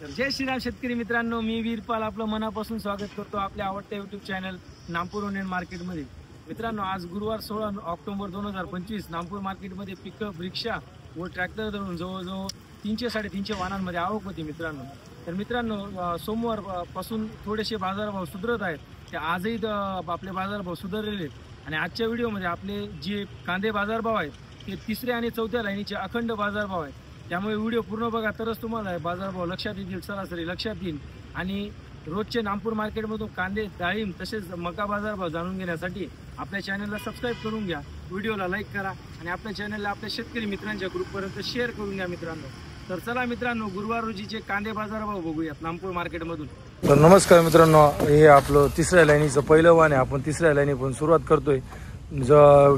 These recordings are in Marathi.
जय श्रीराम शेतकरी मित्रांनो, मी वीरपाल आपलं मनापासून स्वागत करतो आपल्या आवडत्या यूट्यूब चॅनल नामपूर ओनियन मार्केटमध्ये। मित्रांनो, आज गुरुवार 16 ऑक्टोबर 2025 नामपूर मार्केटमध्ये पिकअप, रिक्षा व ट्रॅक्टर धरून जवळजवळ 300-350 वाहनांमध्ये आवक होती मित्रांनो। तर मित्रांनो, सोमवार पासून थोडेसे बाजारभाव सुधारत आहेत। ते आजही आपले बाजारभाव सुधारलेले आहेत आणि आजच्या व्हिडिओमध्ये आपले जे कांदे बाजारभाव आहेत ते तिसऱ्या आणि चौथ्या लाईनीचे अखंड बाजारभाव आहेत। त्यामुळे व्हिडिओ पूर्ण बघा तरच तुम्हाला बाजारभाव लक्षात येतील, सरासरी लक्षात येईल। आणि रोजचे नामपूर मार्केटमधून कांदे, डाळिंब तसेच मका बाजारभाव जाणून घेण्यासाठी आपल्या चॅनलला सबस्क्राईब करून घ्या, व्हिडिओला लाईक करा आणि आपल्या चॅनलला आपल्या शेतकरी मित्रांच्या ग्रुपपर्यंत शेअर करून घ्या मित्रांनो। तर चला मित्रांनो, गुरुवार रोजीचे कांदे बाजारभाव बघूयात नामपूर मार्केटमधून। तर नमस्कार मित्रांनो, हे आपलं तिसऱ्या लाईनीचं पहिलं वाहन आहे। आपण तिसऱ्या लाईनी पण सुरुवात करतोय।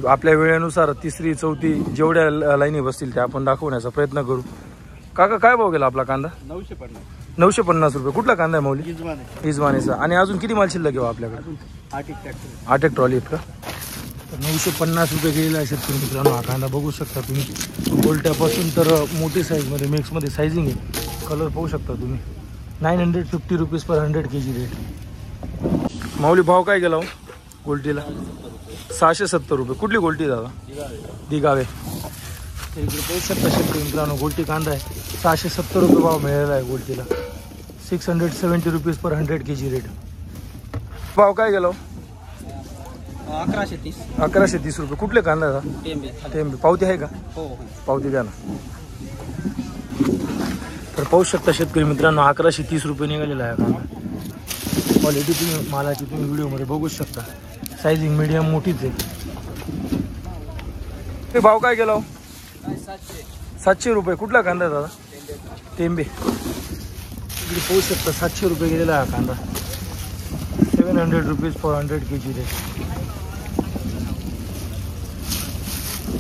आपल्या वेळेनुसार तिसरी चौथी जेवढ्या लाईनी बसतील त्या आपण दाखवण्याचा प्रयत्न करू। काका, काय भाव गेला आपला कांदा? 950 रुपये। कुठला कांदा आहे माऊली? इजमानेचा। आणि अजून किती माल शिल्लक आहे आपल्याकडे? 8 एक ट्रॉली आहेत का? तर 950 रुपये गेलेला आहे शेतकरी मित्रांनो। हा कांदा बघू शकता तुम्ही, गोलट्यापासून तर मोठी साईजमध्ये, मिक्समध्ये सायझिंग आहे। कलर पाहू शकता तुम्ही। 950 रुपीज पर 100 kg रेट। माऊली, भाव काय गेला हो गोल्टीला? 670 रुपये। कुठली गोल्टी दादा? दिगावे। इकडे पाहू शकता शेतकरी मित्रांनो, गोल्टी कांदा आहे। 670 रुपये भाव मिळालेला आहे गोल्टीला। 670 रुपीज पर 100 kg रेट। भाव काय गेला? 1130 रुपये। कुठले कांदा दादा? टेंबे। पावती आहे का? हो, पावती द्या ना। तर पाहू शकता शेतकरी मित्रांनो, 1130 रुपये निघालेला आहे कांदा। क्वालिटी तुम्ही मालाची तुम्ही व्हिडिओमध्ये बघू शकता। साइजिंग मीडियम मोठीच आहे। ते भाव काय गेला? 700 रुपये। कुठला कांदा दादा? टेंबे। इकडे पाहू शकता 700 रुपये गेलेला हा कांदा। 700 रुपीज फॉर 100 kg रेट।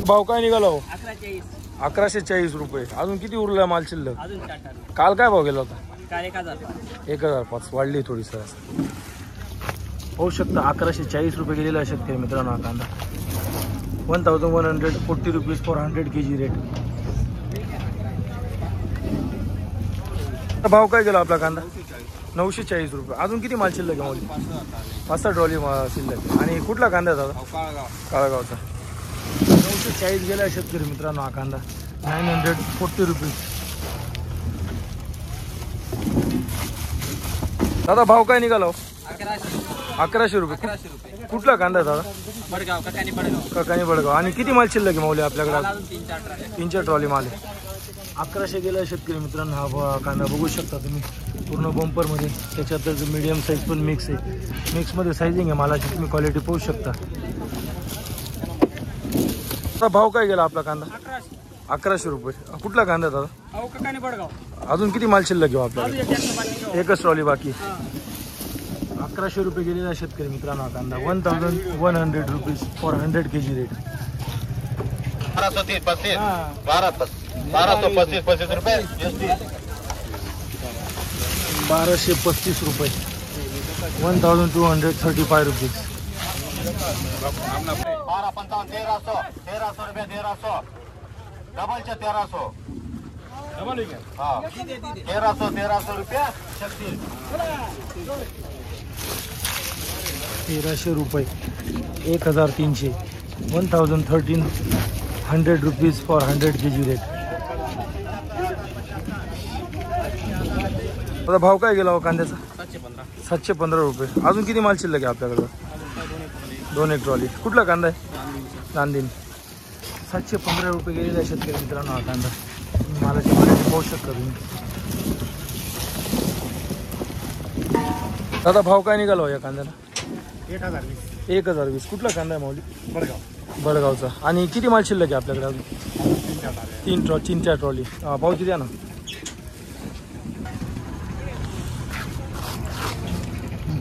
भाव काय निघाला हो? 1140 रुपये। अजून किती उरला माल शिल्लक? काल काय भाव गेला होता? 1005। वाढली थोडी सरासरी। पाहू शकता 1140 रुपये गेलेला आहे शेतकरी मित्रांनो हा कांदा। 1140 रुपीज फॉर 100 kg रेट। भाव काय गेला आपला कांदा? 940 रुपये। अजून किती माल शिल्लक आहे? 5 ट्रॉली शिल्लक। आणि कुठला कांदा आहे दादा? काळगावचा। 940 गेला आहे शेतकरी मित्रांनो हा कांदा। 940 रुपीज। दादा, भाव काय निघाला? 1100 रुपये। कुठला कांदा आहे दादा? ककानी बडगाव। आणि किती माल शिल्लक आहे माऊली आपल्याकडे? 3-4 ट्रॉली माल आहे। 1100 गेला शेतकरी मित्रांनो हा कांदा बघू शकता तुम्ही, पूर्ण बंपर मध्ये। त्याच्यात मीडियम साईज पण मिक्स आहे, मिक्स मध्ये साइजिंग आहे मालाची, तुम्ही क्वालिटी पाहू शकता। भाव काय गेला आपला कांदा? 1100 रुपये। कुठला कांदा दादा? अजून किती माल शिल्लक आहे आपल्याकडे? एकच ट्रॉली बाकी। 1100 रुपये गेलेला शेतकरी मित्रांनो हा कांदा। 1100 रुपीज फॉर 100 kg रेट। 1235 रुपये। 1235 रुपये। 1235 रुपीज। 1300 रुपये। 1300 डबल 1300। डबल है क्या? हाँ, 1300 रुपये। 1300 रुपये। 1300। 1300 रुपीज फॉर 100 kg रेट। आता भाव काय गेला हो कांद्याचा? 715 रुपये। अजून किती माल शिल्लक आहे आपल्याकडे? 2 एक ट्रॉली। कुठला कांदा आहे? नांदिन। 715 रुपये गेलेला आहे शेतकरी मित्रांनो हा कांदा। मालाची क्वालिटी पाहू शकता तुम्ही। दादा, भाव काय निघाला हो या कांद्याला? 1020। कुठला कांदा आहे माऊली? बडगावचा। आणि किती माल शिल्लक आहे आपल्याकडे अजून? 3-4 ट्रॉली। पावती द्या ना।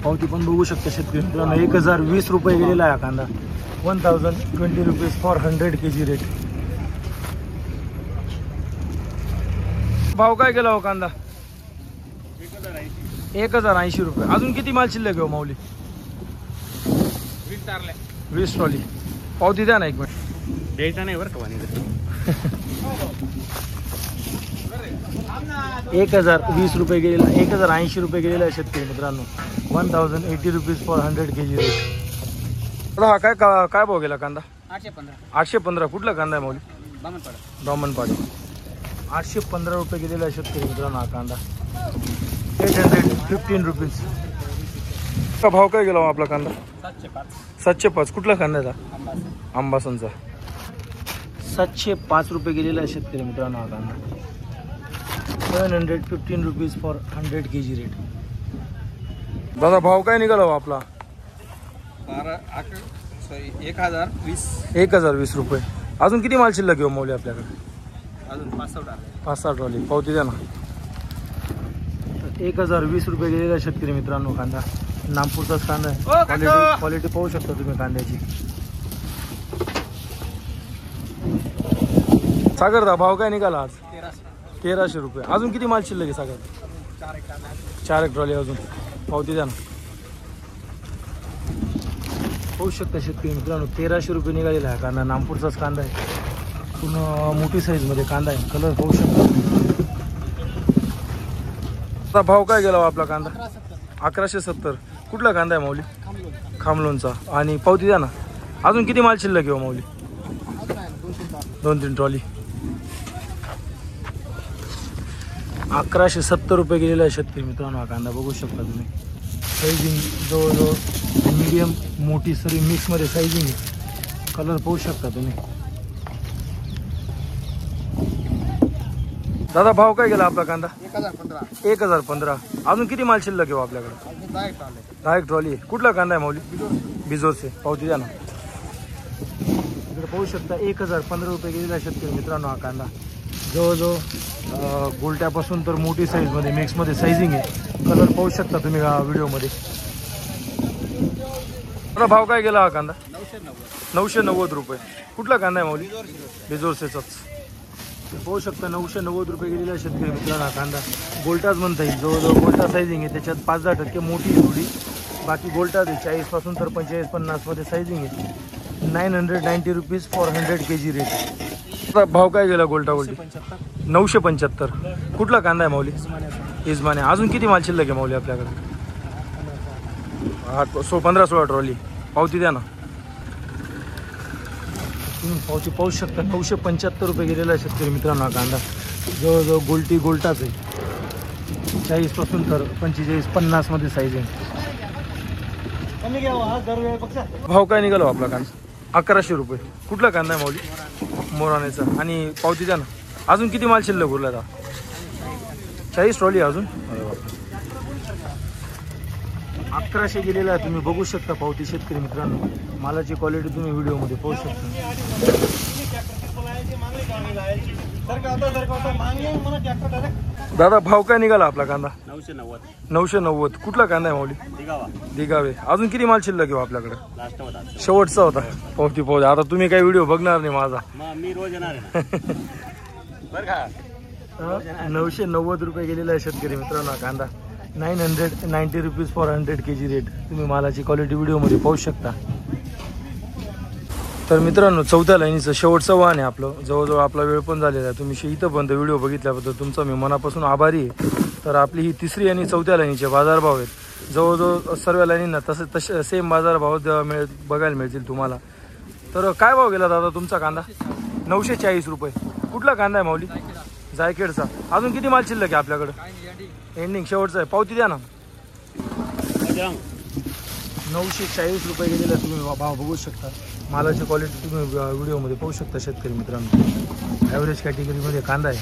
पावती पण बघू शकता शेतकरी मित्रांनो। 1020 रुपये गेलेला आहे कांदा। 1020 रुपीज फॉर 100 kg रेट। भाव काय गेला हो कांदा? 1080 रुपये। अजून किती माल शिल्लक आहे माऊली? 20 ट्रॉली। पावती द्या ना, 1 मिनिट। द्यायचा नाही बरं का? 1020 रुपये गेलेला, 1080 रुपये गेलेला आहे शेतकरी मित्रांनो. 1080 रुपीज फॉर 100 kg रेट. हा काय भाव गेला कांदा? 815. कुठला कांदा आहे माऊली? बामणपाडी. 815 रुपये गेलेला आहे शेतकरी मित्रांनो हा कांदा. 815 रुपीज. भाव काय गेला आपला कांदा? 705. कुठला कांदा आहे? अंबासनचा. 705 रुपये गेलेला आहे शेतकरी मित्रांनो हा कांदा. 715 रुपीज फॉर 100 kg रेट. दादा भाव काय निघाला आपला? 1020 रुपये. अजून किती माल शिल्लक घेऊ माऊली आपल्याकडे? अजून 5-6 ट्रॉली. पावती द्या ना. 1020 रुपये गेलेला शेतकरी मित्रांनो कांदा. नागपूरचाच कांदा आहे. क्वालिटी पाहू शकता तुम्ही कांद्याची. सागरदा भाव काय निघाला आज? 1300 रुपये. अजून किती माल शिल्लक आहे सागर? 4 ट्रॉली अजून. पावती द्या ना. पाहू शकता शेतकरी मित्रांनो 1300 रुपये निघालेला आहे कांदा. नागपूरचाच कांदा आहे. पूर्ण मोठी साईजमध्ये कांदा आहे. कलर पाहू शकता. आता भाव काय गेला आपला कांदा? 1170. कुठला कांदा आहे माऊली? खामलोनचा. आणि पावती द्या ना. अजून किती माल शिल्लक घेऊ माऊली? 2-3 ट्रॉली. 1170 रुपये गेलेला आहे शेतकरी मित्रांनो हा कांदा. बघू शकता तुम्ही. साईजिंग जवळजवळ मीडियम मोठी सरी मिक्समध्ये साईजिंग आहे. कलर पाहू शकता तुम्ही. दादा भाव काय गेला आपला कांदा? 1015. अजून किती माल शिल्लक घेऊ आपल्याकडे? 10 ट्रॉली. कुठला कांदा आहे माऊली? बिजोरचे. पावती द्या ना. इकडे पाहू शकता 1015 रुपये गेलेला शेतकरी मित्रांनो हा कांदा. जवळजवळ गोलट्यापासून तर मोठी साईजमध्ये मिक्समध्ये साईजिंग आहे. कलर पाहू शकता तुम्ही व्हिडिओमध्ये. आता भाव काय गेला हा कांदा? 990 रुपये. कुठला कांदा आहे माऊली? बिजोरसेचाच. पाहू शकता 990 रुपये गेलेला शेतकरी मित्रांनो हा कांदा. गोल्टाच म्हणता येईल. जवळजवळ गोल्टा साईजिंग आहे. त्याच्यात 5-10% मोठी थोडी. बाकी गोल्टाच आहे. 40 पासून तर 45-50 मध्ये साईजिंग आहे. 990 रुपीज फॉर 100 kg रेट. भाव काय गेला गोल्टा गोल्टी? 975. कुठला कांदा आहे माऊली? इजमाने. अजून किती माल शिल्लक आहे माऊली आपल्याकडे? 15-16 ट्रॉली. पावती द्या ना. तुम्ही पावती पाहू शकता. 975 रुपये गेलेला आहे शेतकरी मित्रांनो हा कांदा. जवळजवळ गोल्टी गोल्टाच आहे. 40 पासून तर 45-50 मध्ये साईज आहे. भाव काय निघालो आपला कांदा? 1100 रुपये. कुठला कांदा आहे माऊली? मोरानेचा. आणि पावती द्या ना. अजून किती माल शिल्लक उरला आता? 40 ट्रॉली अजून. 1100 गेलेला आहे. तुम्ही बघू शकता पावती शेतकरी मित्रांनो. मालाची क्वालिटी तुम्ही व्हिडिओमध्ये पाहू शकता. दादा भाव काय निघाला आपला कांदा? 990. कुठला कांदा आहे माऊली? दिगावे. अजून किती माल शिल्लक घेऊ आपल्याकडे? शेवटचा होता. पावती पावती. आता तुम्ही काही व्हिडिओ बघणार नाही माझा. मी रोज येणार 990 रुपये गेलेला आहे शेतकरी मित्रांनो कांदा. 990 रुपीज फॉर 100 kg रेट. तुम्ही मालाची क्वालिटी व्हिडिओमध्ये पाहू शकता. तर मित्रांनो 4थ्या लाईनीचं शेवटचं वाहन आहे आपलं. जवळजवळ आपला वेळ पण झालेला आहे. तुम्ही इथंपर्यंत व्हिडिओ बघितल्याबद्दल तुमचा मी मनापासून आभारी आहे. तर आपली ही 3री आणि 4थ्या लाईनीचे बाजारभाव आहेत. जवळजवळ सर्व लाईनींना तसे सेम बाजारभाव बघायला मिळतील तुम्हाला. तर काय भाव गेला दादा तुमचा कांदा? 940 रुपये. कुठला कांदा आहे माऊली? जायखेडचा. अजून किती माल शिल्लक आहे आपल्याकडे? एंडिंग शेवटचा आहे. पावती द्या ना. 940 रुपये गेलेला तुम्ही भाव बघू शकता. मालाची क्वालिटी तुम्ही व्हिडिओमध्ये पाहू शकता शेतकरी मित्रांनो. ॲव्हरेज कॅटेगरीमध्ये कांदा आहे.